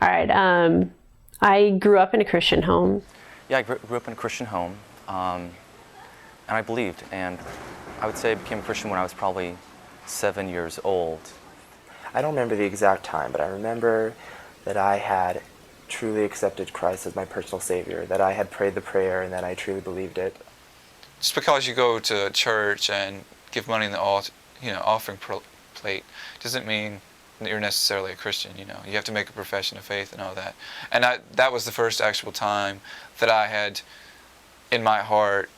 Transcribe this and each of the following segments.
All right. I grew up in a Christian home. Yeah, I grew up in a Christian home, and I believed. And I would say I became a Christian when I was probably 7 years old. I don't remember the exact time, but I remember that I had truly accepted Christ as my personal Savior, that I had prayed the prayer, and that I truly believed it. Just because you go to church and give money in the offering plate doesn't mean that you're necessarily a Christian. You have to make a profession of faith and all that. And that was the first actual time that I had, in my heart,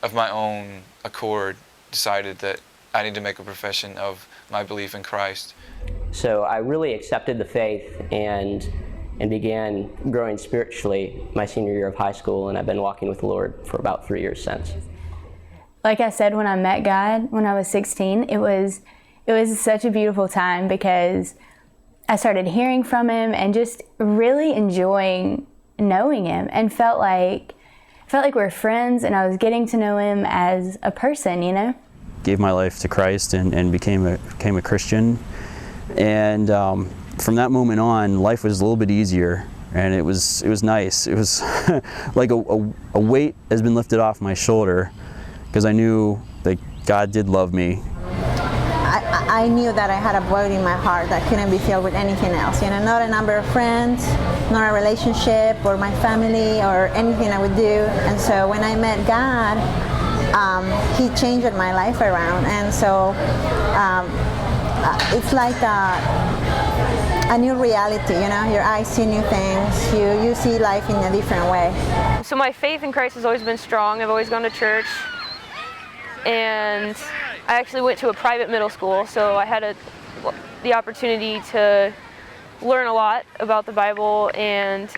of my own accord, decided that I need to make a profession of my belief in Christ. So I really accepted the faith and began growing spiritually my senior year of high school, and I've been walking with the Lord for about 3 years since. Like I said, when I met God when I was 16, it was such a beautiful time because I started hearing from Him and just really enjoying knowing Him, and felt like we're friends, and I was getting to know Him as a person, Gave my life to Christ and became a Christian, and from that moment on, life was a little bit easier, and it was nice. It was like a weight has been lifted off my shoulder, because I knew that God did love me. I knew that I had a void in my heart that couldn't be filled with anything else. Not a number of friends, not a relationship, or my family, or anything I would do. And so when I met God, He changed my life around. And so it's like a new reality, your eyes see new things, you see life in a different way. So my faith in Christ has always been strong. I've always gone to church, and I actually went to a private middle school, so I had the opportunity to learn a lot about the Bible and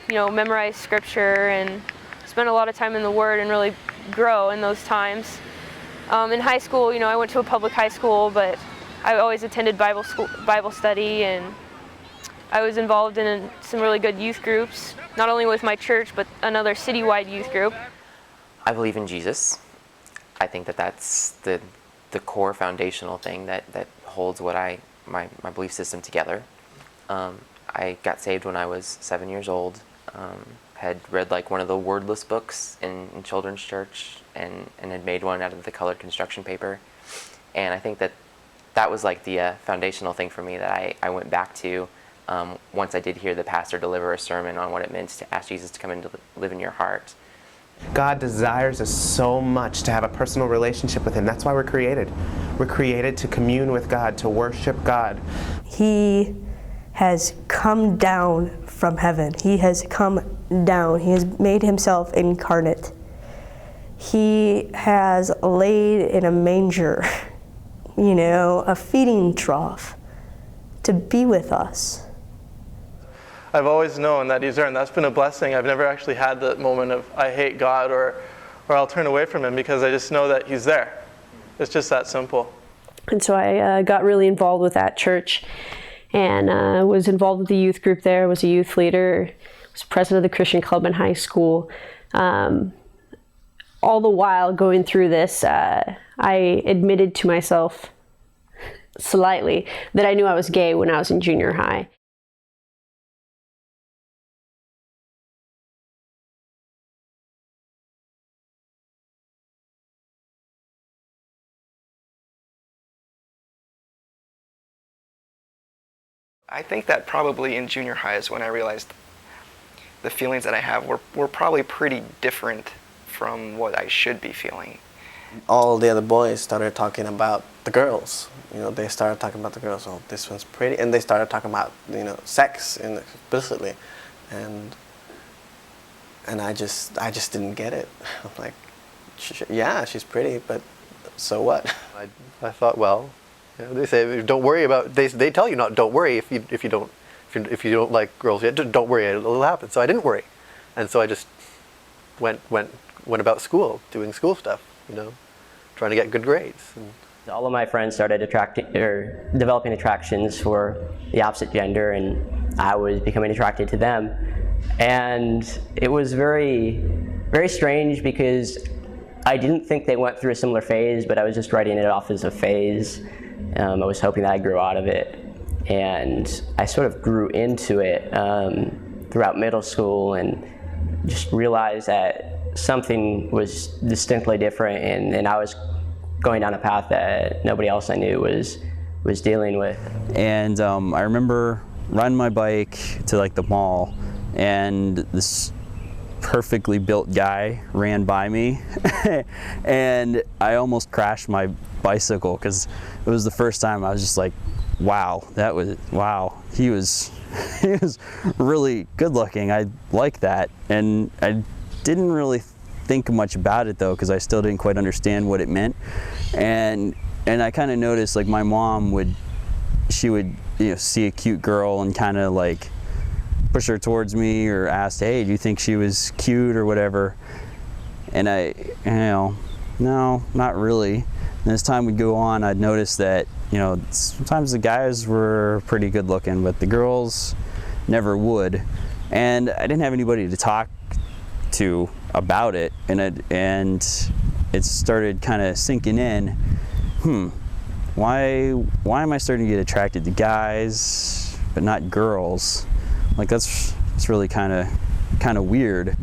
memorize scripture and spend a lot of time in the Word and really grow in those times. In high school, I went to a public high school, but I always attended Bible study, and I was involved in some really good youth groups, not only with my church, but another citywide youth group. I believe in Jesus. I think that's the core foundational thing that holds my belief system together. I got saved when I was 7 years old. Had read like one of the wordless books in children's church, and had made one out of the colored construction paper. And I think that was like the foundational thing for me that I went back to once I did hear the pastor deliver a sermon on what it meant to ask Jesus to come in to live in your heart. God desires us so much to have a personal relationship with Him. That's why we're created. We're created to commune with God, to worship God. He has come down from heaven. He has come down. He has made Himself incarnate. He has laid in a manger, a feeding trough, to be with us. I've always known that He's there, and that's been a blessing. I've never actually had the moment of I hate God or I'll turn away from Him, because I just know that He's there. It's just that simple. And so I got really involved with that church, and was involved with the youth group there, was a youth leader, was president of the Christian club in high school. All the while going through this, I admitted to myself slightly that I knew I was gay when I was in junior high. I think that probably in junior high is when I realized the feelings that I have were probably pretty different from what I should be feeling. All the other boys started talking about the girls. They started talking about the girls. Oh, this one's pretty, and they started talking about sex explicitly, and I just didn't get it. I'm like, yeah, she's pretty, but so what? I thought, well, they say don't worry about. They tell you don't worry if you don't like girls yet. Don't worry, it'll happen. So I didn't worry, and so I just went about school, doing school stuff, trying to get good grades. All of my friends started developing attractions for the opposite gender, and I was becoming attracted to them. And it was very, very strange, because I didn't think they went through a similar phase, but I was just writing it off as a phase. I was hoping that I'd grow out of it. and I sort of grew into it throughout middle school, and just realized that something was distinctly different, and I was going down a path that nobody else I knew was dealing with. And I remember riding my bike to like the mall, and this perfectly built guy ran by me and I almost crashed my bicycle, because it was the first time I was just like, wow, he was really good looking. I like that. And I didn't really think much about it though, because I still didn't quite understand what it meant. And I kind of noticed, like, my mom would see a cute girl and kind of like push her towards me, or asked, hey, do you think she was cute or whatever? And no, not really. And as time would go on, I'd notice that, sometimes the guys were pretty good looking, but the girls never would. And I didn't have anybody to talk to about it, and it started kind of sinking in. Why am I starting to get attracted to guys but not girls? Like, it's really kind of weird,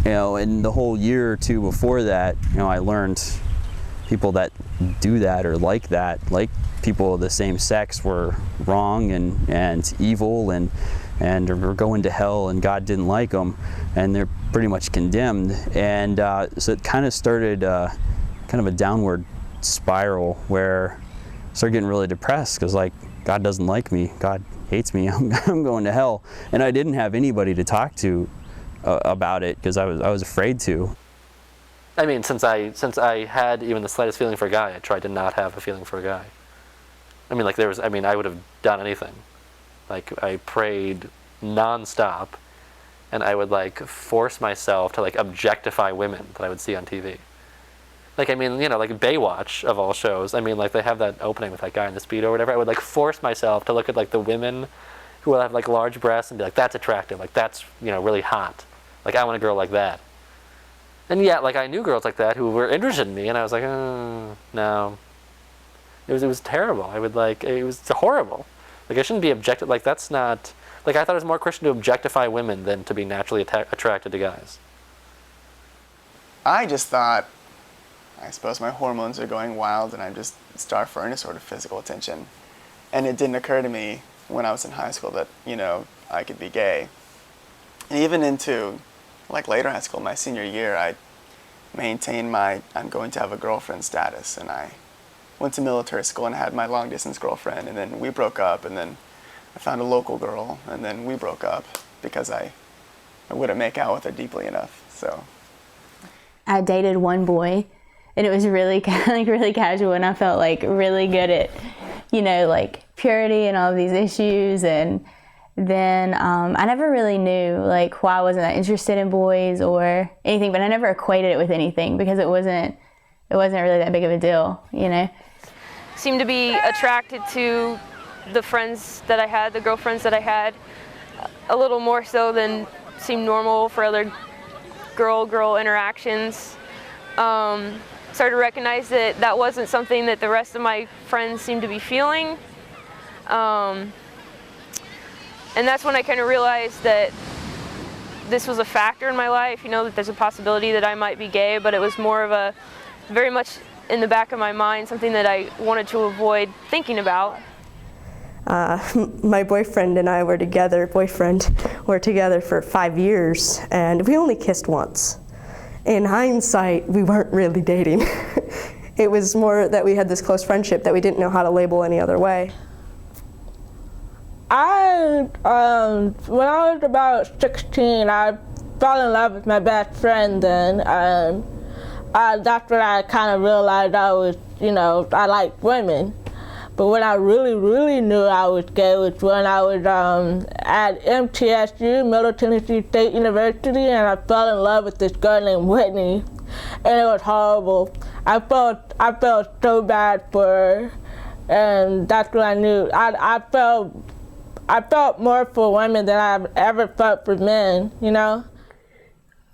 And the whole year or two before that, I learned people that do that or like people of the same sex were wrong and evil and were going to hell, and God didn't like them, and they're pretty much condemned. And so it kind of started kind of a downward spiral where I started getting really depressed, because like, God doesn't like me, God hates me, I'm going to hell. And I didn't have anybody to talk to about it, because I was afraid to. I mean, since I had even the slightest feeling for a guy, I tried to not have a feeling for a guy. I mean, like, I would have done anything. Like, I prayed nonstop, and I would like force myself to like objectify women that I would see on TV. Like, I mean, like Baywatch of all shows. I mean, like, they have that opening with that guy in the Speedo or whatever. I would like force myself to look at like the women who will have like large breasts and be like, that's attractive, like that's really hot. Like, I want a girl like that. And yet, like, I knew girls like that who were interested in me, and I was like, no. It was terrible. It was horrible. Like, I shouldn't be objective. Like, that's not. Like, I thought it was more Christian to objectify women than to be naturally attracted to guys. I just thought, I suppose my hormones are going wild and I'm just starved for any sort of physical attention. And it didn't occur to me when I was in high school that, I could be gay. And even into, like, later high school, my senior year, I maintained my I'm going to have a girlfriend status. And I went to military school and had my long-distance girlfriend. And then we broke up, and then I found a local girl, and then we broke up because I wouldn't make out with her deeply enough, so. I dated one boy, and it was really really casual, and I felt like really good at, like purity and all of these issues. And then I never really knew like why I wasn't that interested in boys or anything, but I never equated it with anything because it wasn't really that big of a deal, Seemed to be attracted to the friends that I had, the girlfriends that I had, a little more so than seemed normal for other girl-girl interactions. Started to recognize that wasn't something that the rest of my friends seemed to be feeling. And that's when I kind of realized that this was a factor in my life, that there's a possibility that I might be gay, but it was more of a very much in the back of my mind, something that I wanted to avoid thinking about. My boyfriend and I were together for 5 years, and we only kissed once. In hindsight, we weren't really dating. It was more that we had this close friendship that we didn't know how to label any other way. When I was about 16, I fell in love with my best friend then. That's when I kind of realized I was, I liked women. But when I really knew I was gay was when I was at MTSU, Middle Tennessee State University, and I fell in love with this girl named Whitney, and it was horrible. I felt so bad for her, and that's when I knew. I felt more for women than I've ever felt for men,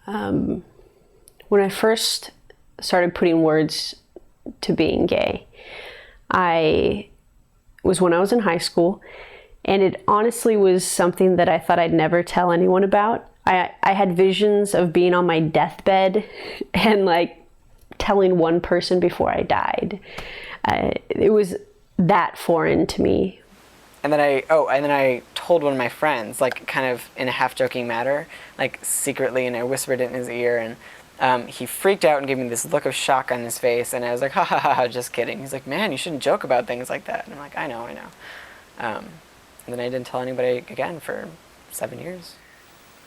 When I first started putting words to being gay, was when I was in high school, And it honestly was something that I thought I'd never tell anyone about. I had visions of being on my deathbed and like telling one person before I died. It was that foreign to me. And then I told one of my friends, like kind of in a half-joking manner, like secretly, and I whispered it in his ear, and he freaked out and gave me this look of shock on his face, and I was like, ha ha ha, just kidding. He's like, man, you shouldn't joke about things like that. And I'm like, I know. And then I didn't tell anybody again for 7 years.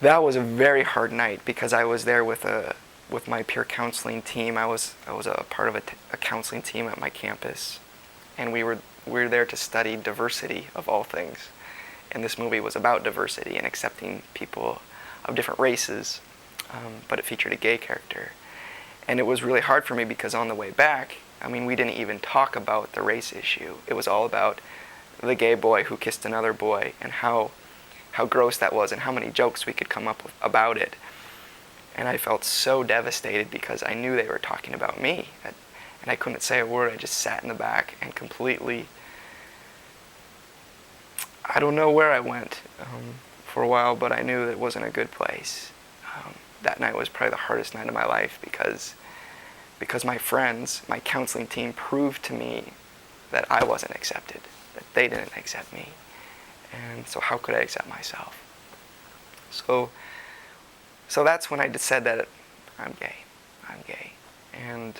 That was a very hard night because I was there with my peer counseling team. I was a part of a counseling team at my campus, and we were there to study diversity of all things. And this movie was about diversity and accepting people of different races, but it featured a gay character. And it was really hard for me because on the way back, I mean, we didn't even talk about the race issue. It was all about the gay boy who kissed another boy and how gross that was and how many jokes we could come up with about it. And I felt so devastated because I knew they were talking about me. And I couldn't say a word. I just sat in the back and completely, I don't know where I went for a while, but I knew that it wasn't a good place. That night was probably the hardest night of my life because my friends, my counseling team proved to me that I wasn't accepted, that they didn't accept me. And so how could I accept myself? So that's when I just said that I'm gay. And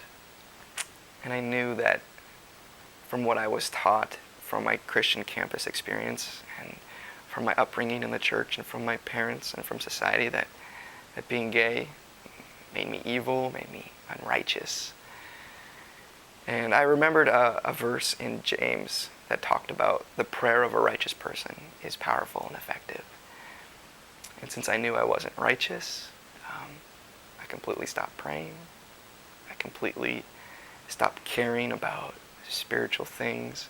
I knew that from what I was taught from my Christian campus experience and from my upbringing in the church and from my parents and from society that being gay made me evil, made me unrighteous. And I remembered a verse in James that talked about the prayer of a righteous person is powerful and effective. And since I knew I wasn't righteous, I completely stopped praying. I completely stopped caring about spiritual things.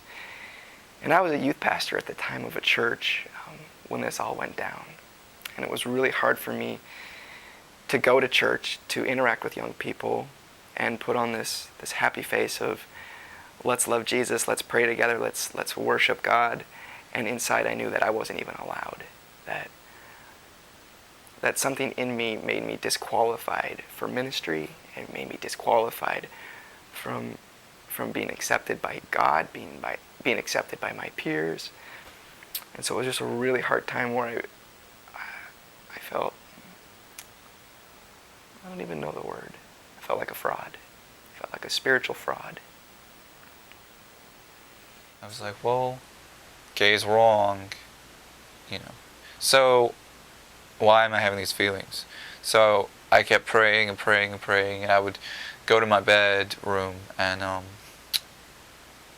And I was a youth pastor at the time of a church when this all went down. And it was really hard for me to go to church, to interact with young people, and put on this happy face of, let's love Jesus, let's pray together, let's worship God. And inside I knew that I wasn't even allowed. That something in me made me disqualified for ministry. It made me disqualified from being accepted by God, being accepted by my peers. And so it was just a really hard time where I felt, I don't even know the word. I felt like a fraud. I felt like a spiritual fraud. I was like, well, gay is wrong, So why am I having these feelings? So I kept praying and praying and praying, and I would go to my bedroom and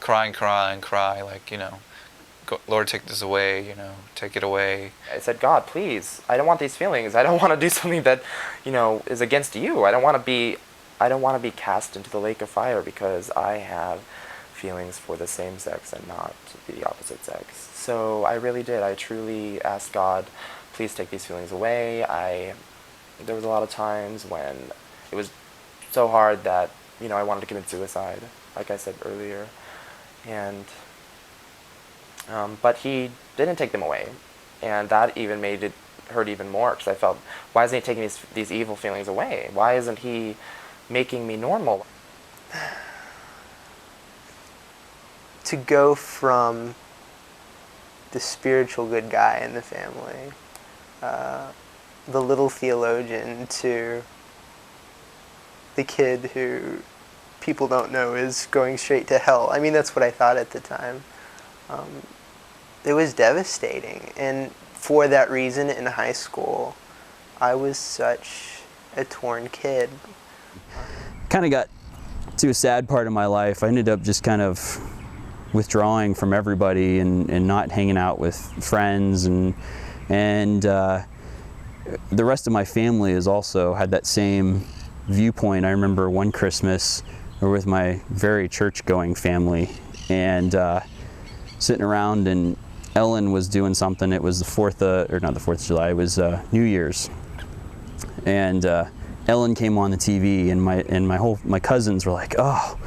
cry, like, Lord, take this away, take it away. I said, God, please, I don't want these feelings. I don't want to do something that, is against you. I don't want to be cast into the lake of fire because I have feelings for the same sex and not the opposite sex. So I really did. I truly asked God, please take these feelings away. There was a lot of times when it was so hard that, I wanted to commit suicide, like I said earlier. And but he didn't take them away, and that even made it hurt even more because I felt, why isn't he taking these evil feelings away? Why isn't he making me normal? To go from the spiritual good guy in the family, the little theologian, to the kid who people don't know is going straight to hell. I mean, that's what I thought at the time. It was devastating, and for that reason in high school, I was such a torn kid. Kind of got to a sad part of my life. I ended up just kind of withdrawing from everybody and not hanging out with friends, and the rest of my family has also had that same viewpoint. I remember one Christmas we were with my very church-going family and sitting around, and Ellen was doing something. It was the 4th of July, it was New Year's. And Ellen came on the TV, and my cousins were like, oh,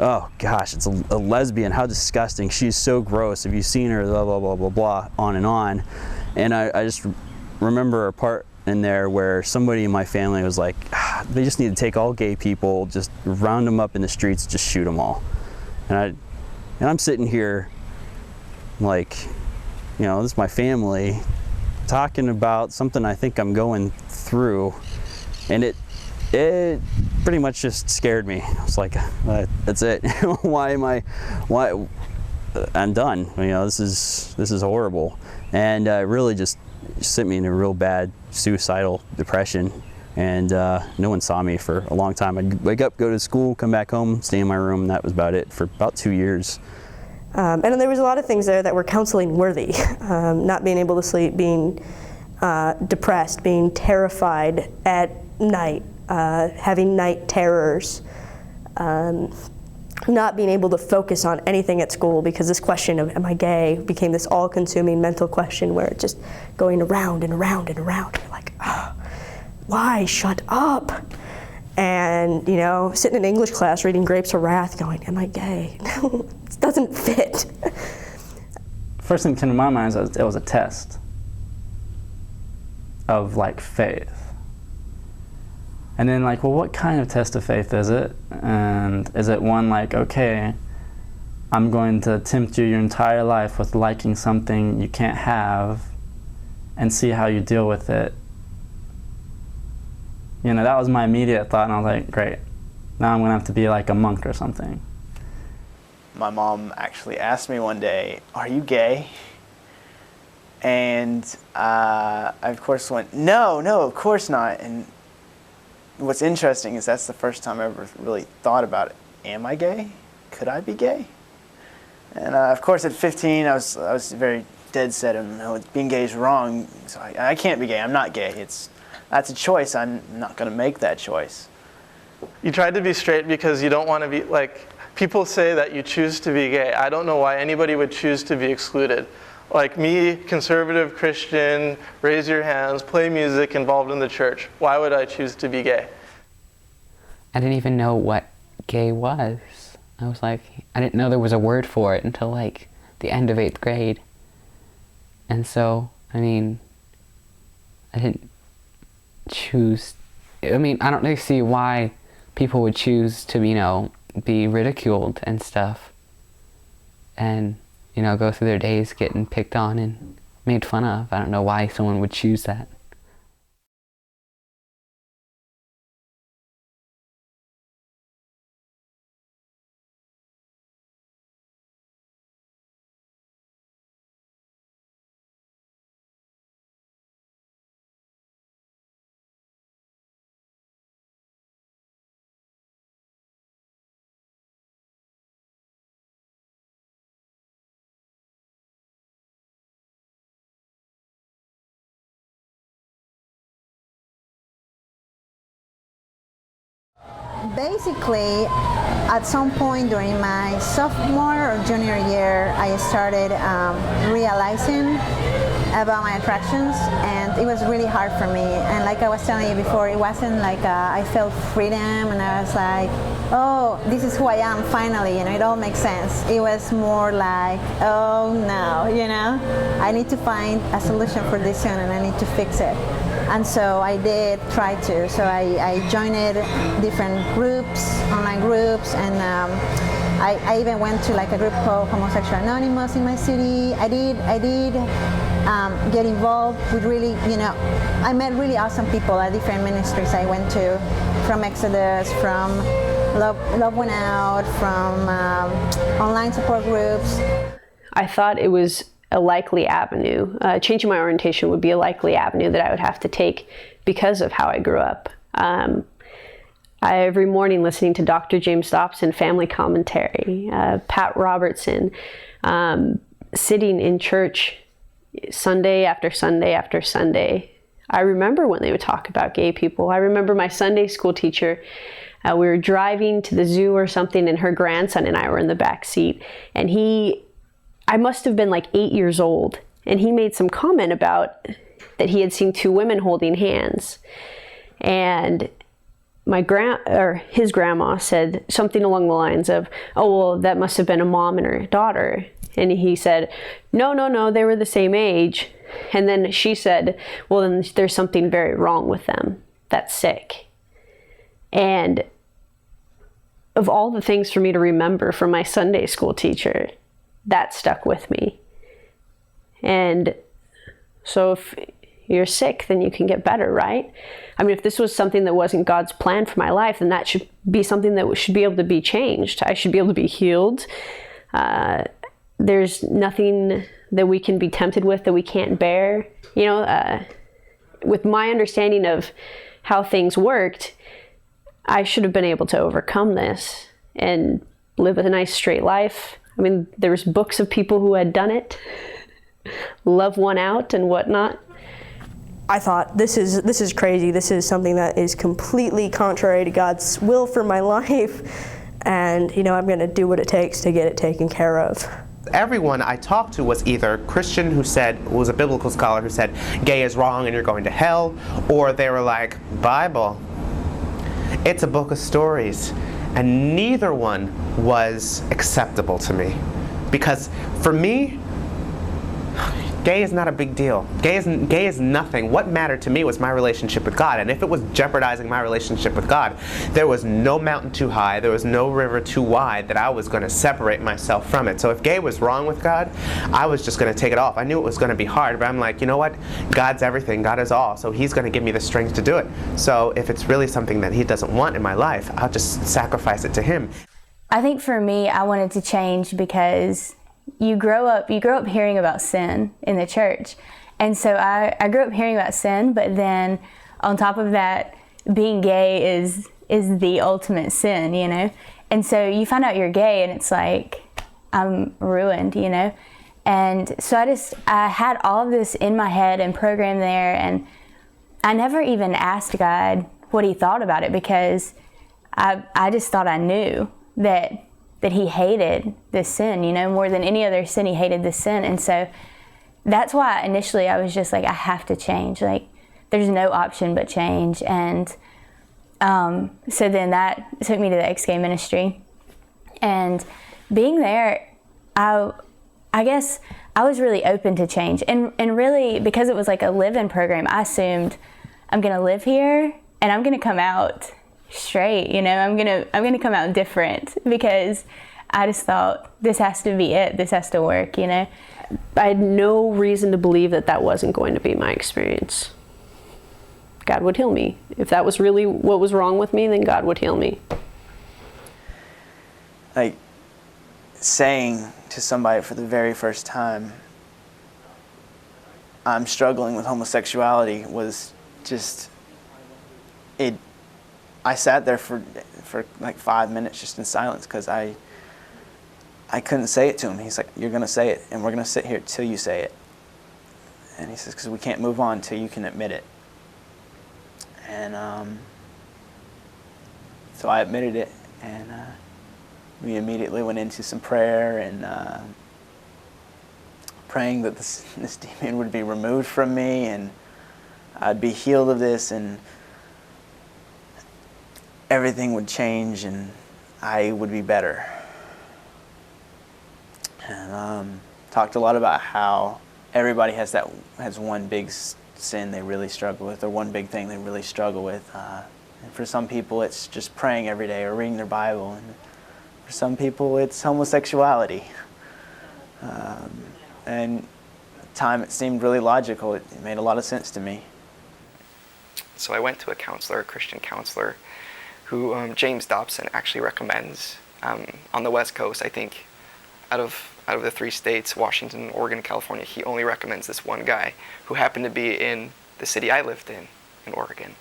oh gosh, it's a lesbian, how disgusting, she's so gross, have you seen her, blah, blah, blah, blah, blah, on and on. And I just remember a part in there where somebody in my family was like, they just need to take all gay people, just round them up in the streets, just shoot them all. And I'm sitting here like, you know, this is my family talking about something I think I'm going through, and it pretty much just scared me. I was like, that's it. why I'm done. You know, this is horrible. And really just sent me in a real bad suicidal depression. And no one saw me for a long time. I'd wake up, go to school, come back home, stay in my room, and that was about it for about 2 years. And there was a lot of things there that were counseling worthy. Not being able to sleep, being depressed, being terrified at night, having night terrors, not being able to focus on anything at school because this question of am I gay became this all-consuming mental question where it's just going around and around and around. You're like, oh, why? Shut up. And, you know, sitting in English class reading Grapes of Wrath going, am I gay? No, it doesn't fit. First thing that came to my mind is it was a test of like faith. And then like, well, what kind of test of faith is it? And is it one like, okay, I'm going to tempt you your entire life with liking something you can't have and see how you deal with it? You know, that was my immediate thought, and I was like, great. Now I'm gonna have to be like a monk or something. My mom actually asked me one day, are you gay? And I of course went, no, of course not. And what's interesting is that's the first time I ever really thought about it. Am I gay? Could I be gay? And of course at 15 I was very dead set on, no, being gay is wrong, so I can't be gay, I'm not gay. That's a choice, I'm not gonna make that choice. You tried to be straight because you don't want to be, like, people say that you choose to be gay. I don't know why anybody would choose to be excluded. Like me, conservative Christian, raise your hands, play music, involved in the church. Why would I choose to be gay? I didn't even know what gay was. I was like, I didn't know there was a word for it until like the end of 8th grade. And so, I mean, I didn't choose, I mean, I don't really see why people would choose to, you know, be ridiculed and stuff. And, you know, go through their days getting picked on and made fun of. I don't know why someone would choose that. Basically, at some point during my sophomore or junior year, I started realizing about my attractions, and it was really hard for me. And like I was telling you before, it wasn't like I felt freedom and I was like, oh, this is who I am finally, you know, it all makes sense. It was more like, oh no, you know, I need to find a solution for this soon and I need to fix it. And so I did try to. So I joined different groups, online groups, and I even went to like a group called Homosexual Anonymous in my city. I did get involved with really, you know, I met really awesome people at different ministries I went to, from Exodus, from Love Went Out, from online support groups. I thought it was a likely avenue. Changing my orientation would be a likely avenue that I would have to take because of how I grew up. Every morning listening to Dr. James Dobson, Family Commentary, Pat Robertson, sitting in church Sunday after Sunday after Sunday. I remember when they would talk about gay people. I remember my Sunday school teacher, we were driving to the zoo or something, and her grandson and I were in the back seat, and I must have been like 8 years old, and he made some comment about that he had seen two women holding hands. And his grandma said something along the lines of, "Oh, well, that must have been a mom and her daughter." And he said, no, they were the same age. And then she said, "Well, then there's something very wrong with them. That's sick." And of all the things for me to remember from my Sunday school teacher, that stuck with me. And so if you're sick, then you can get better, right? I mean, if this was something that wasn't God's plan for my life, then that should be something that should be able to be changed. I should be able to be healed. There's nothing that we can be tempted with that we can't bear. You know, with my understanding of how things worked, I should have been able to overcome this and live a nice straight life. I mean, there was books of people who had done it, love one out and whatnot. I thought, this is crazy. This is something that is completely contrary to God's will for my life. And, you know, I'm going to do what it takes to get it taken care of. Everyone I talked to was either Christian was a biblical scholar who said gay is wrong and you're going to hell, or they were like, Bible, it's a book of stories. And neither one was acceptable to me. Because for me, gay is not a big deal. Gay is nothing. What mattered to me was my relationship with God. And if it was jeopardizing my relationship with God, there was no mountain too high, there was no river too wide that I was going to separate myself from it. So if gay was wrong with God, I was just going to take it off. I knew it was going to be hard, but I'm like, you know what? God's everything. God is all. So He's going to give me the strength to do it. So if it's really something that He doesn't want in my life, I'll just sacrifice it to Him. I think for me, I wanted to change because you grow up hearing about sin in the church. And so I grew up hearing about sin, but then on top of that, being gay is the ultimate sin, you know? And so you find out you're gay and it's like, I'm ruined, you know? And so I had all of this in my head and programmed there, and I never even asked God what He thought about it, because I just thought I knew that He hated this sin, you know, more than any other sin. He hated this sin. And so that's why initially I was just like, I have to change. Like, there's no option but change. And so then that took me to the ex-gay ministry. And being there, I guess I was really open to change. And really, because it was like a live-in program, I assumed I'm going to live here and I'm going to come out straight, you know, I'm gonna come out different, because I just thought, this has to be it, this has to work, you know. I had no reason to believe that wasn't going to be my experience. God would heal me. If that was really what was wrong with me, then God would heal me. Like, saying to somebody for the very first time, I'm struggling with homosexuality, was just, I sat there for like 5 minutes just in silence, because I couldn't say it to him. He's like, you're going to say it, and we're going to sit here till you say it. And he says, because we can't move on till you can admit it. And so I admitted it, and we immediately went into some prayer and praying that this demon would be removed from me and I'd be healed of this, and everything would change and I would be better. And talked a lot about how everybody has one big sin they really struggle with, or one big thing they really struggle with. And for some people it's just praying every day or reading their Bible, and for some people it's homosexuality. And at the time it seemed really logical. It made a lot of sense to me. So I went to a counselor, a Christian counselor, who James Dobson actually recommends on the West Coast. I think out of the 3 states, Washington, Oregon, California, he only recommends this one guy who happened to be in the city I lived in Oregon.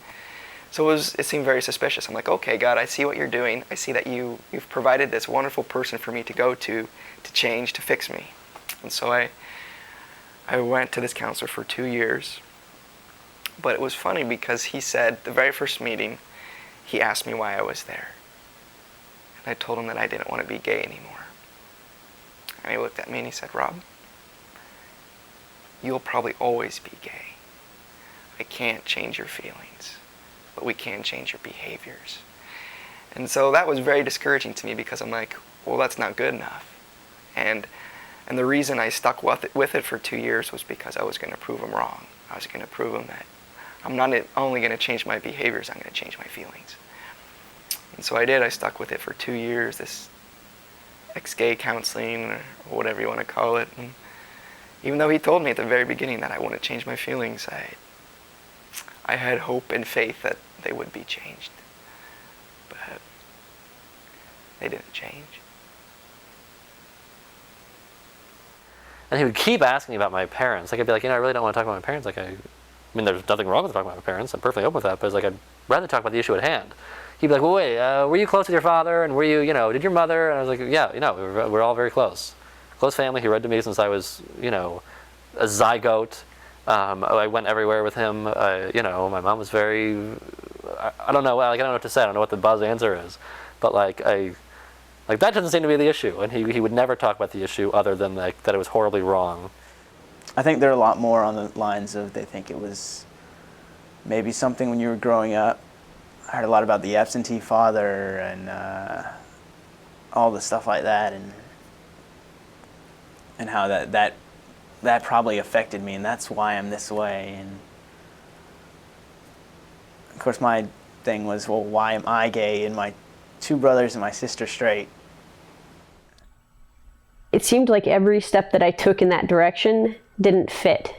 So it seemed very suspicious. I'm like, okay, God, I see what you're doing. I see that you've provided this wonderful person for me to go to change, to fix me. And so I went to this counselor for 2 years. But it was funny because he said, the very first meeting, he asked me why I was there. And I told him that I didn't want to be gay anymore. And he looked at me and he said, Rob, you'll probably always be gay. I can't change your feelings. but we can change your behaviors. And so that was very discouraging to me because I'm like, well, that's not good enough. And the reason I stuck with it for 2 years was because I was going to prove them wrong. I was going to prove them that I'm not only going to change my behaviors, I'm going to change my feelings. And so I did. I stuck with it for 2 years, this ex-gay counseling, or whatever you want to call it. And even though he told me at the very beginning that I wouldn't change my feelings, I had hope and faith that they would be changed. But they didn't change. And he would keep asking me about my parents. Like, I'd be like, I really don't want to talk about my parents. Like, I mean, there's nothing wrong with talking about my parents. I'm perfectly open with that. But it's like, I'd rather talk about the issue at hand. He'd be like, well, wait, were you close with your father? And were you, did your mother? And I was like, yeah, we're all very close. Close family. He read to me since I was, a zygote. I went everywhere with him. My mom was very, I don't know. I don't know what to say. I don't know what the buzz answer is. But that doesn't seem to be the issue. And he would never talk about the issue other than that it was horribly wrong. I think there are a lot more on the lines of they think it was maybe something when you were growing up. I heard a lot about the absentee father and all the stuff like that, and how that probably affected me, and that's why I'm this way. And of course, my thing was, well, why am I gay and my 2 brothers and my sister straight? It seemed like every step that I took in that direction didn't fit.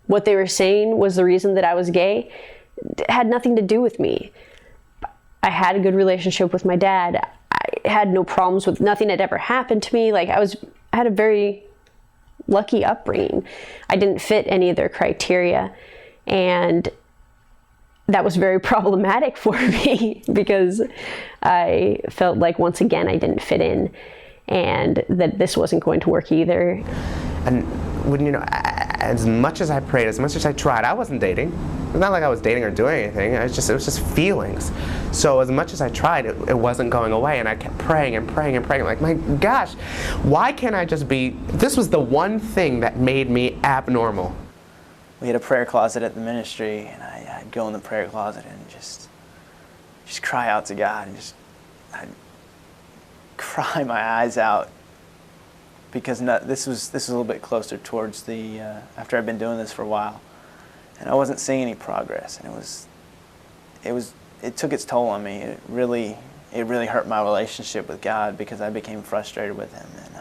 What they were saying was the reason that I was gay. It had nothing to do with me. I had a good relationship with my dad. I had no problems with nothing had ever happened to me. I had a very lucky upbringing. I didn't fit any of their criteria, and that was very problematic for me because I felt like once again I didn't fit in, and that this wasn't going to work either. And when as much as I prayed, as much as I tried, I wasn't dating. It's not like I was dating or doing anything. It was just feelings. So as much as I tried, it wasn't going away, and I kept praying and praying and praying. Like, my gosh, why can't I just be? This was the one thing that made me abnormal. We had a prayer closet at the ministry, and I'd go in the prayer closet and just cry out to God, and I'd cry my eyes out, because this was a little bit closer towards the after I'd been doing this for a while, and I wasn't seeing any progress, and it took its toll on me. It really hurt my relationship with God, because I became frustrated with Him, and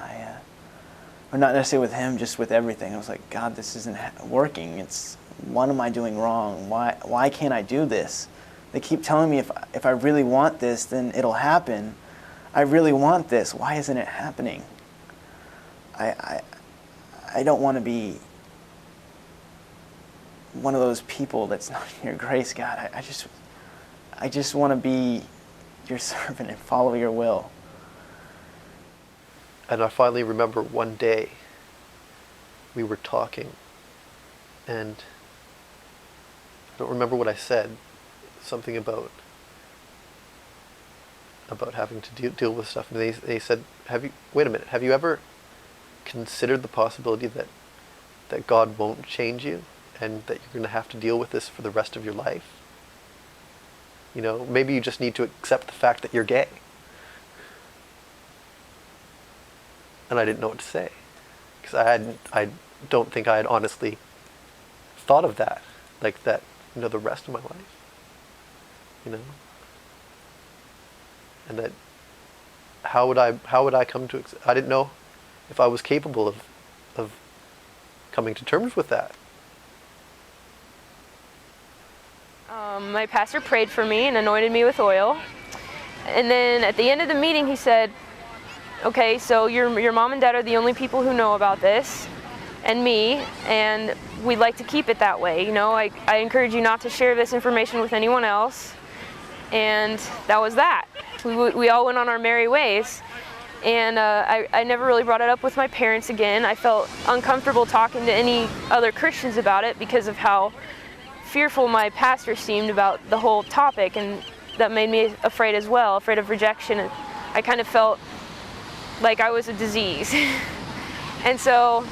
or not necessarily with Him, just with everything. I was like, God, this isn't working. What am I doing wrong? Why can't I do this? They keep telling me if I really want this, then it'll happen. I really want this. Why isn't it happening? I don't want to be one of those people that's not in your grace, God. I just want to be your servant and follow your will. And I finally remember one day we were talking, and I don't remember what I said. Something about having to deal with stuff. And they said, wait a minute, have you ever considered the possibility that God won't change you, and that you're going to have to deal with this for the rest of your life? Maybe you just need to accept the fact that you're gay. And I didn't know what to say, because I don't think I had honestly thought of that, like that, the rest of my life, and that how would I come to? I didn't know if I was capable of coming to terms with that. My pastor prayed for me and anointed me with oil, and then at the end of the meeting he said, okay, so your mom and dad are the only people who know about this, and me, and we'd like to keep it that way. I encourage you not to share this information with anyone else. And that was that. We all went on our merry ways. And I never really brought it up with my parents again. I felt uncomfortable talking to any other Christians about it because of how fearful my pastor seemed about the whole topic, and that made me afraid as well, afraid of rejection. And I kind of felt like I was a disease. And so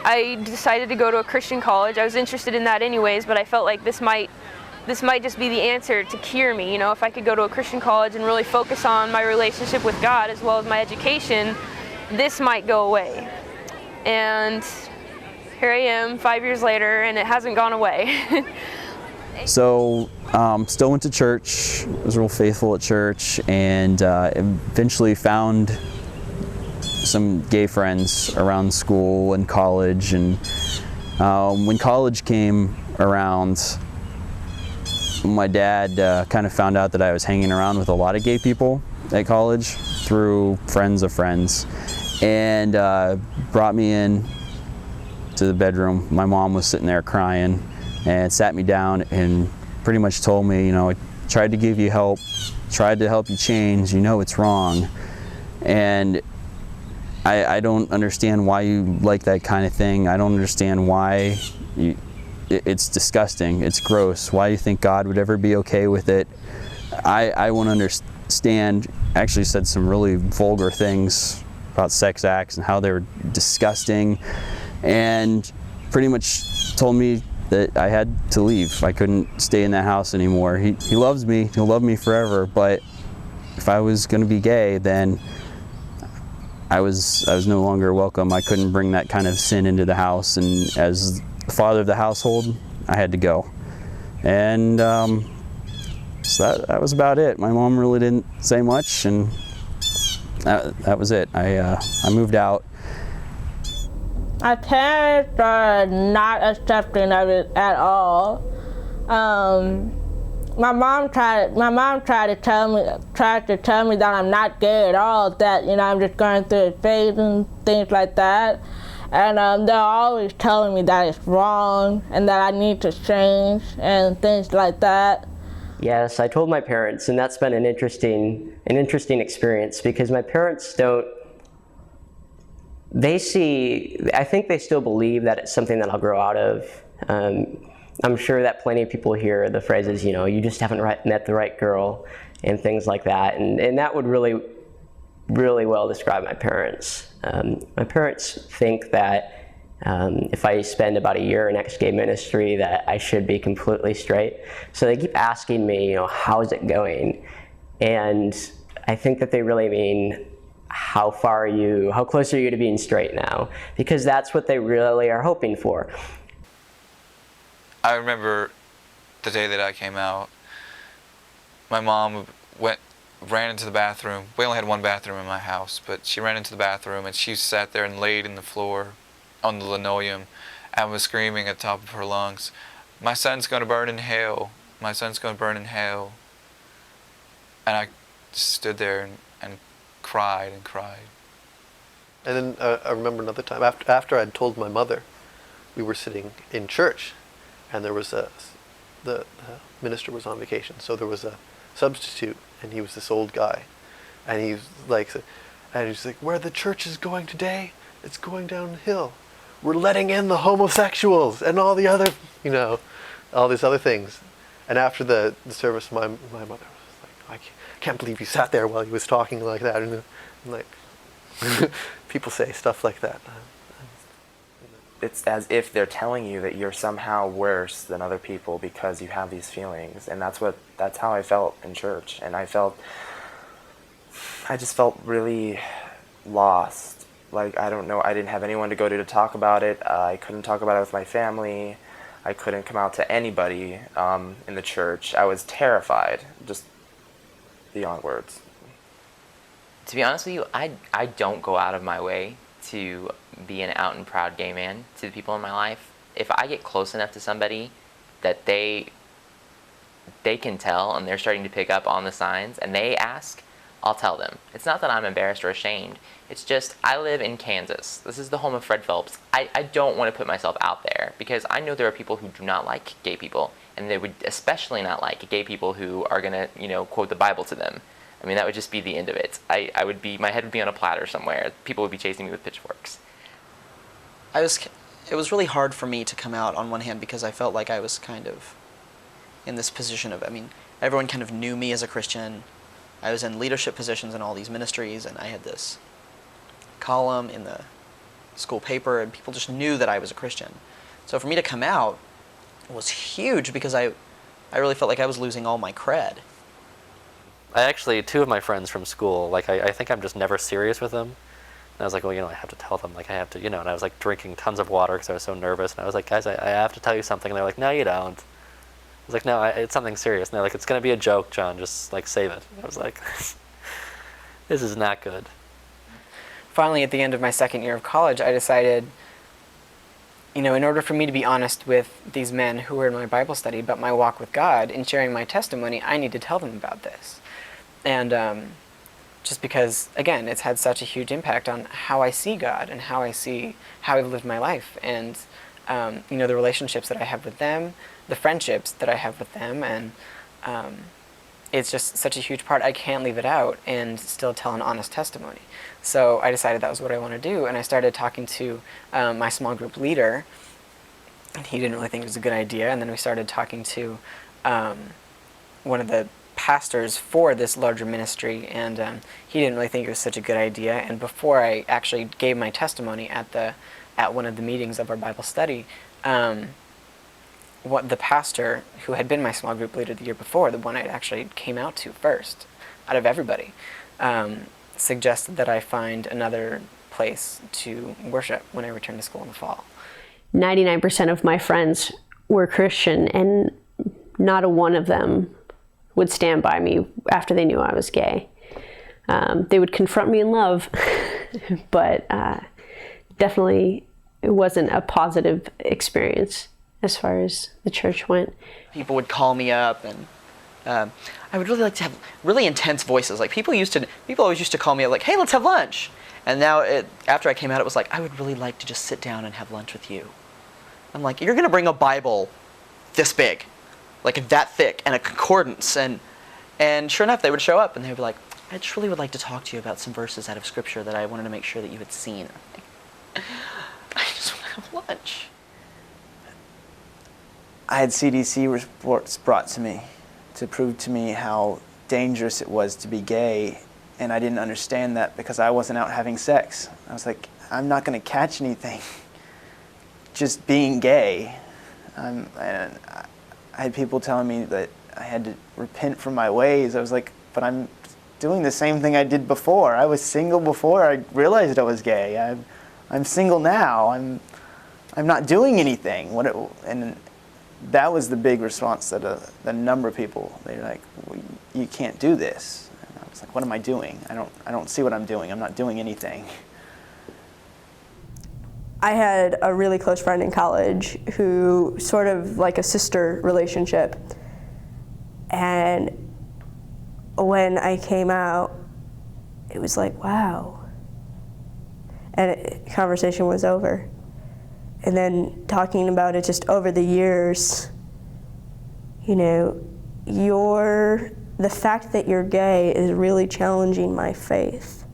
I decided to go to a Christian college. I was interested in that anyways, but I felt like this might just be the answer to cure me. You know, if I could go to a Christian college and really focus on my relationship with God as well as my education, this might go away. And here I am 5 years later, and it hasn't gone away. So still went to church, was real faithful at church, and eventually found some gay friends around school and college. And when college came around, my dad kind of found out that I was hanging around with a lot of gay people at college through friends of friends, and brought me in to the bedroom. My mom was sitting there crying and sat me down and pretty much told me, you know, I tried to give you help, tried to help you change, you know it's wrong. And I don't understand why you like that kind of thing. I don't understand why it's disgusting, it's gross. Why do you think God would ever be okay with it? I won't understand. Actually said some really vulgar things about sex acts and how they were disgusting, and pretty much told me that I had to leave. I couldn't stay in that house anymore. He loves me, he'll love me forever, but if I was gonna be gay, then I was no longer welcome. I couldn't bring that kind of sin into the house, and as the father of the household, I had to go. And so that was about it. My mom really didn't say much, and that was it. I moved out. My parents are not accepting of it at all. My mom tried to tell me that I'm not gay at all, that, you know, I'm just going through a phase and things like that. And they're always telling me that it's wrong and that I need to change and things like that. Yes, I told my parents, and that's been an interesting experience, because my parents I think they still believe that it's something that I'll grow out of. I'm sure that plenty of people hear the phrases, you know, you just haven't met the right girl, and things like that, and that would really, really well describe my parents. My parents think that if I spend about a year in ex-gay ministry, that I should be completely straight. So they keep asking me, you know, how's it going? And I think that they really mean, how close are you to being straight now? Because that's what they really are hoping for. I remember the day that I came out, my mom ran into the bathroom. We only had one bathroom in my house, but she ran into the bathroom and she sat there and laid in the floor on the linoleum and was screaming at the top of her lungs, "My son's going to burn in hell. My son's going to burn in hell." And I just stood there and cried and cried. And then I remember another time, after I'd told my mother, we were sitting in church, and there was the minister was on vacation, so there was a substitute, and he was this old guy, and he's like, "Where the church is going today, it's going downhill. We're letting in the homosexuals and all the other, you know, all these other things." And after the service, my mother was like, "I can't believe you sat there while he was talking like that." And I'm like, people say stuff like that. It's as if they're telling you that you're somehow worse than other people because you have these feelings, and that's how I felt in church. And I just felt really lost. Like, I don't know, I didn't have anyone to go to talk about it. I couldn't talk about it with my family. I couldn't come out to anybody in the church. I was terrified, just beyond words. To be honest with you, I don't go out of my way to be an out and proud gay man to the people in my life. If I get close enough to somebody that they can tell and they're starting to pick up on the signs and they ask, I'll tell them. It's not that I'm embarrassed or ashamed. It's just, I live in Kansas. This is the home of Fred Phelps. I don't want to put myself out there because I know there are people who do not like gay people, and they would especially not like gay people who are going to, you know, quote the Bible to them. I mean, that would just be the end of it. My head would be on a platter somewhere. People would be chasing me with pitchforks. It was really hard for me to come out on one hand because I felt like I was kind of in this position of, I mean, everyone kind of knew me as a Christian. I was in leadership positions in all these ministries, and I had this column in the school paper, and people just knew that I was a Christian. So for me to come out was huge because I really felt like I was losing all my cred. I actually, 2 of my friends from school, like I think I'm just never serious with them. And I was like, well, I have to tell them, like I have to, and I was like drinking tons of water because I was so nervous. And I was like, guys, I have to tell you something. And they're like, no, you don't. I was like, no, it's something serious. And they're like, it's going to be a joke, John, just like save it. I was like, this is not good. Finally, at the end of my second year of college, I decided, in order for me to be honest with these men who were in my Bible study about my walk with God and sharing my testimony, I need to tell them about this. And just because, again, it's had such a huge impact on how I see God and how I've lived my life. And, the relationships that I have with them, the friendships that I have with them, and it's just such a huge part. I can't leave it out and still tell an honest testimony. So I decided that was what I want to do, and I started talking to my small group leader, and he didn't really think it was a good idea. And then we started talking to one of the pastors for this larger ministry, and he didn't really think it was such a good idea. And before I actually gave my testimony at one of the meetings of our Bible study, what the pastor who had been my small group leader the year before, the one I actually came out to first out of everybody, suggested that I find another place to worship when I return to school in the fall. 99% of my friends were Christian, and not a one of them would stand by me after they knew I was gay. They would confront me in love, but definitely it wasn't a positive experience as far as the church went. People would call me up, and I would really like to have really intense voices. Like people always used to call me up like, hey, let's have lunch. And now after I came out, it was like, I would really like to just sit down and have lunch with you. I'm like, you're gonna bring a Bible this big, like that thick, and a concordance, and sure enough, they would show up and they would be like, I just really would like to talk to you about some verses out of Scripture that I wanted to make sure that you had seen. I just want to have lunch. I had CDC reports brought to me to prove to me how dangerous it was to be gay, and I didn't understand that because I wasn't out having sex. I was like, I'm not going to catch anything just being gay. And I had people telling me that I had to repent from my ways. I was like, but I'm doing the same thing I did before. I was single before I realized I was gay. I'm single now. I'm not doing anything. And that was the big response that a number of people, they were like, well, you can't do this. And I was like, what am I doing? I don't see what I'm doing. I'm not doing anything. I had a really close friend in college who sort of like a sister relationship. And when I came out, it was like, wow. And conversation was over. And then talking about it just over the years, the fact that you're gay is really challenging my faith.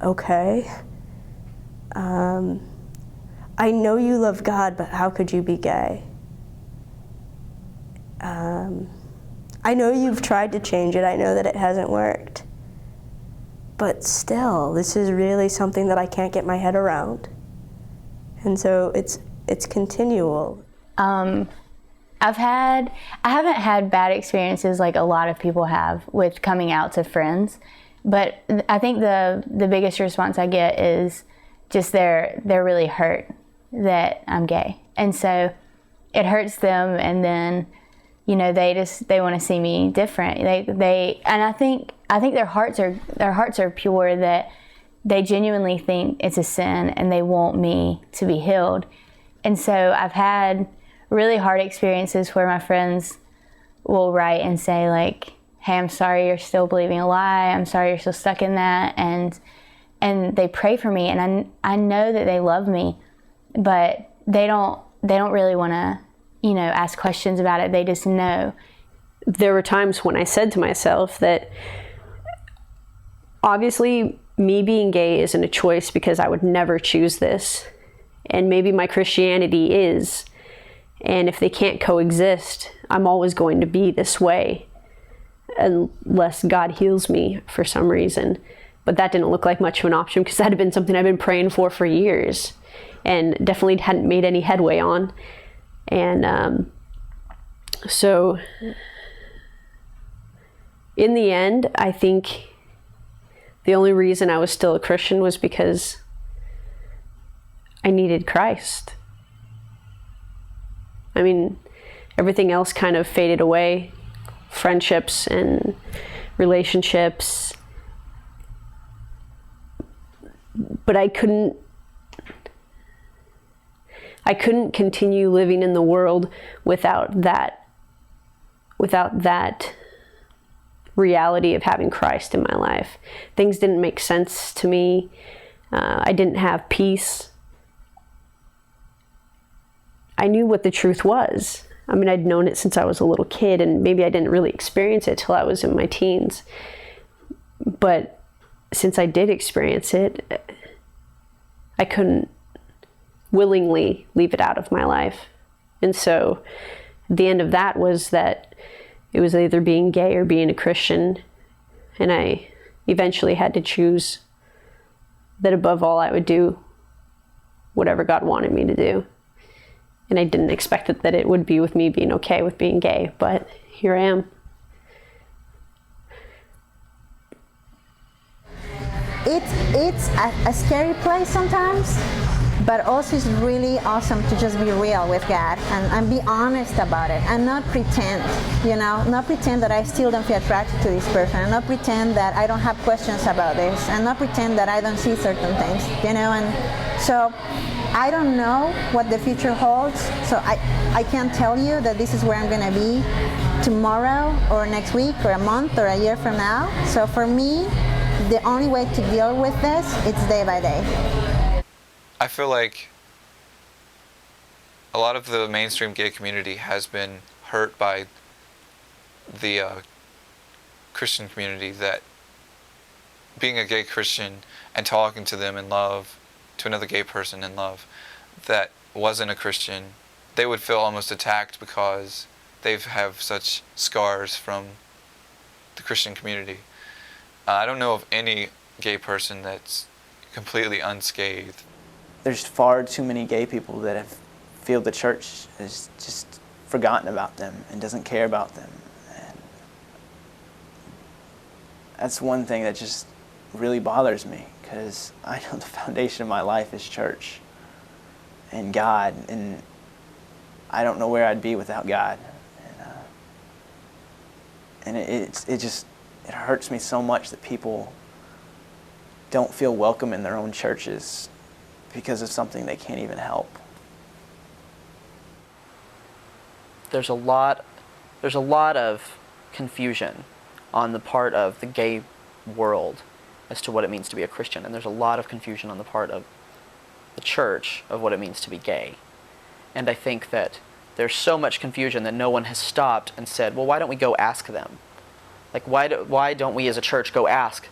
Okay. I know you love God, but how could you be gay? I know you've tried to change it. I know that it hasn't worked. But still, this is really something that I can't get my head around. And so it's continual. I haven't had bad experiences like a lot of people have with coming out to friends, but I think the biggest response I get is just they're really hurt that I'm gay. And so it hurts them, and then they want to see me different. And I think their hearts are pure, that they genuinely think it's a sin and they want me to be healed. And so I've had really hard experiences where my friends will write and say like, hey, I'm sorry you're still believing a lie. I'm sorry you're still stuck in that. And they pray for me, and I know that they love me, but they don't really want to, ask questions about it. They just know. There were times when I said to myself that obviously me being gay isn't a choice because I would never choose this. And maybe my Christianity is. And if they can't coexist, I'm always going to be this way unless God heals me for some reason. But that didn't look like much of an option because that had been something I've been praying for years and definitely hadn't made any headway on. And so in the end, I think the only reason I was still a Christian was because I needed Christ. I mean, everything else kind of faded away, friendships and relationships. But I couldn't continue living in the world without that reality of having Christ in my life. Things didn't make sense to me. I didn't have peace. I knew what the truth was. I mean, I'd known it since I was a little kid, and maybe I didn't really experience it till I was in my teens. But since I did experience it, I couldn't willingly leave it out of my life. And so the end of that was that it was either being gay or being a Christian. And I eventually had to choose that above all I would do whatever God wanted me to do. And I didn't expect that it would be with me being okay with being gay, but here I am. It's a scary place sometimes, but also it's really awesome to just be real with God and be honest about it and not pretend, not pretend that I still don't feel attracted to this person, and not pretend that I don't have questions about this, and not pretend that I don't see certain things, and so I don't know what the future holds, so I can't tell you that this is where I'm going to be tomorrow or next week or a month or a year from now. So for me, the only way to deal with this, it's day by day. I feel like a lot of the mainstream gay community has been hurt by the Christian community, that being a gay Christian and talking to them in love, to another gay person in love that wasn't a Christian, they would feel almost attacked because they have such scars from the Christian community. I don't know of any gay person that's completely unscathed. There's far too many gay people that feel the church has just forgotten about them and doesn't care about them. And that's one thing that just really bothers me, because I know the foundation of my life is church and God, and I don't know where I'd be without God. And it hurts me so much that people don't feel welcome in their own churches because of something they can't even help. There's a lot of confusion on the part of the gay world as to what it means to be a Christian, and there's a lot of confusion on the part of the church of what it means to be gay. And I think that there's so much confusion that no one has stopped and said, well, why don't we go ask them? Like, why don't we as a church go ask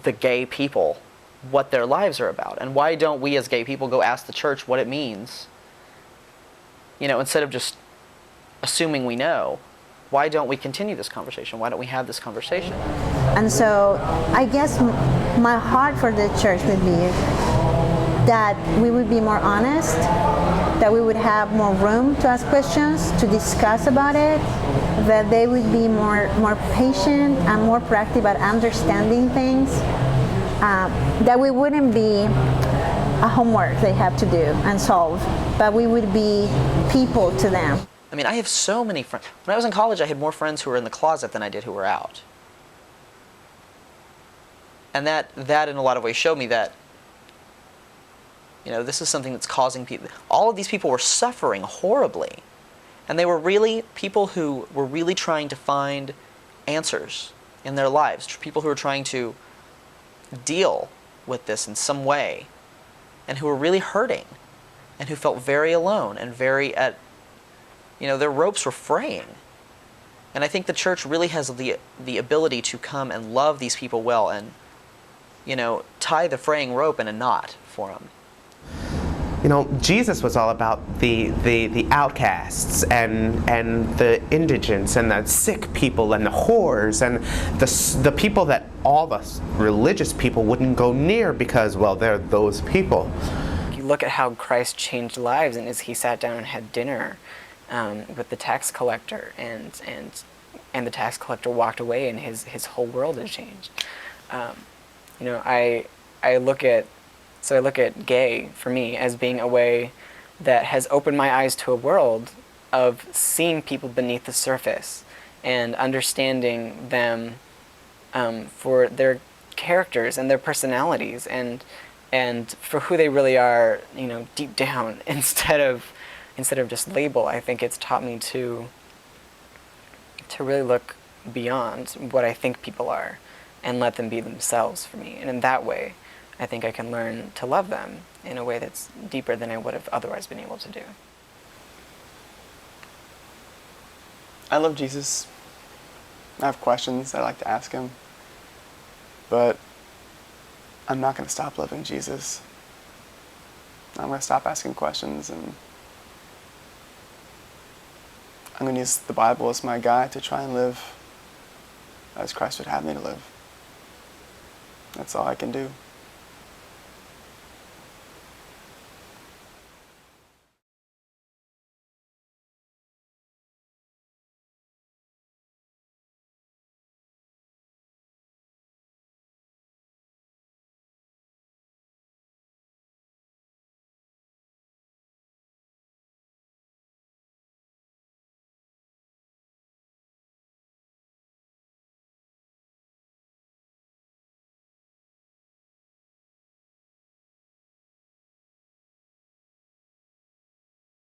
the gay people what their lives are about? And why don't we as gay people go ask the church what it means? Instead of just assuming we know, why don't we continue this conversation? Why don't we have this conversation? And so I guess my heart for the church would be that we would be more honest, that we would have more room to ask questions, to discuss about it, that they would be more patient and more proactive at understanding things, that we wouldn't be a homework they have to do and solve, but we would be people to them. I mean, I have so many friends. When I was in college, I had more friends who were in the closet than I did who were out. And that in a lot of ways showed me that, this is something that's causing people. All of these people were suffering horribly. And they were really people who were really trying to find answers in their lives, people who were trying to deal with this in some way, and who were really hurting, and who felt very alone and their ropes were fraying. And I think the church really has the ability to come and love these people well and, tie the fraying rope in a knot for them. You know, Jesus was all about the outcasts and the indigents and the sick people and the whores and the people that all the religious people wouldn't go near because, well, they're those people. You look at how Christ changed lives, and as he sat down and had dinner with the tax collector, and the tax collector walked away, and his whole world had changed. You know, I look at gay, for me, as being a way that has opened my eyes to a world of seeing people beneath the surface and understanding them for their characters and their personalities and for who they really are, you know, deep down, instead of just label. I think it's taught me to really look beyond what I think people are and let them be themselves for me. And in that way, I think I can learn to love them in a way that's deeper than I would have otherwise been able to do. I love Jesus. I have questions I like to ask him, but I'm not going to stop loving Jesus. I'm going to stop asking questions, and I'm going to use the Bible as my guide to try and live as Christ would have me to live. That's all I can do.